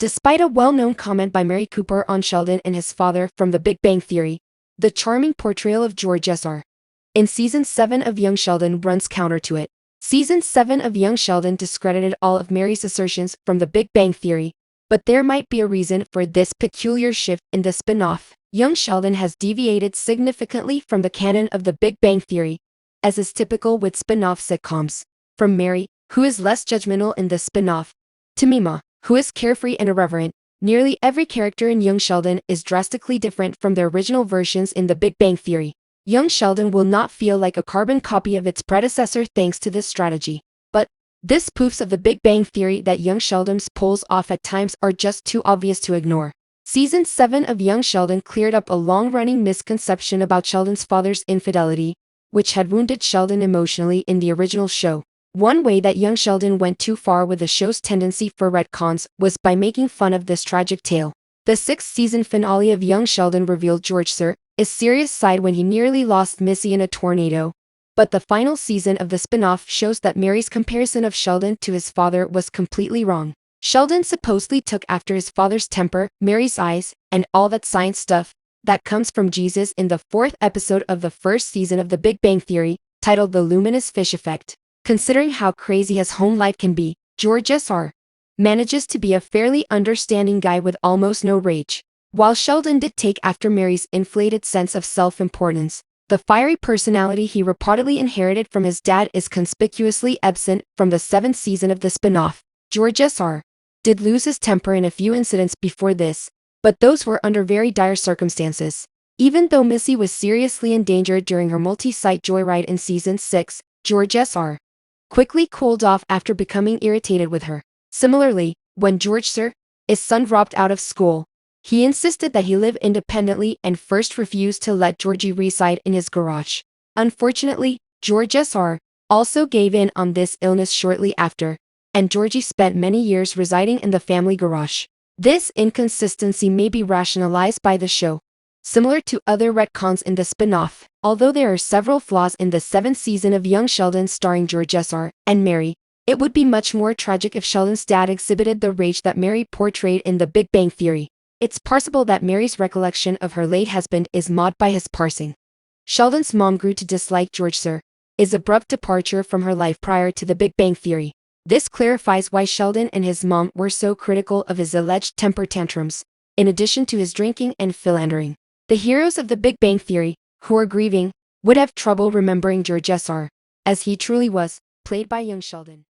Despite a well-known comment by Mary Cooper on Sheldon and his father from The Big Bang Theory, the charming portrayal of George S.R. in Season 7 of Young Sheldon runs counter to it. Season 7 of Young Sheldon discredited all of Mary's assertions from The Big Bang Theory, but there might be a reason for this peculiar shift in the spin-off. Young Sheldon has deviated significantly from the canon of The Big Bang Theory, as is typical with spin-off sitcoms. From Mary, who is less judgmental in the spin-off, to Mima, who is carefree and irreverent, nearly every character in Young Sheldon is drastically different from their original versions in The Big Bang Theory. Young Sheldon will not feel like a carbon copy of its predecessor thanks to this strategy. But this proofs of The Big Bang Theory that Young Sheldon's pulls off at times are just too obvious to ignore. Season 7 of Young Sheldon cleared up a long-running misconception about Sheldon's father's infidelity, which had wounded Sheldon emotionally in the original show. One way that Young Sheldon went too far with the show's tendency for retcons was by making fun of this tragic tale. The sixth season finale of Young Sheldon revealed George Sr.'s serious side when he nearly lost Missy in a tornado. But the final season of the spin-off shows that Mary's comparison of Sheldon to his father was completely wrong. Sheldon supposedly took after his father's temper, Mary's eyes, and all that science stuff that comes from Jesus in the fourth episode of the first season of The Big Bang Theory, titled The Luminous Fish Effect. Considering how crazy his home life can be, George S.R. manages to be a fairly understanding guy with almost no rage. While Sheldon did take after Mary's inflated sense of self-importance, the fiery personality he reportedly inherited from his dad is conspicuously absent from the seventh season of the spin-off. George S.R. did lose his temper in a few incidents before this, but those were under very dire circumstances. Even though Missy was seriously endangered during her multi-site joyride in Season 6, George S.R. quickly cooled off after becoming irritated with her. Similarly, when George Sr.'s son dropped out of school, he insisted that he live independently and first refused to let Georgie reside in his garage. Unfortunately, George S.R. also gave in on this illness shortly after, and Georgie spent many years residing in the family garage. This inconsistency may be rationalized by the show, similar to other retcons in the spin-off. Although there are several flaws in the seventh season of Young Sheldon starring George S.R. and Mary, it would be much more tragic if Sheldon's dad exhibited the rage that Mary portrayed in The Big Bang Theory. It's possible that Mary's recollection of her late husband is marred by his passing. Sheldon's mom grew to dislike George Sr.'s abrupt departure from her life prior to The Big Bang Theory. This clarifies why Sheldon and his mom were so critical of his alleged temper tantrums, in addition to his drinking and philandering. The heroes of The Big Bang Theory, who are grieving, would have trouble remembering George S.R. as he truly was, played by Young Sheldon.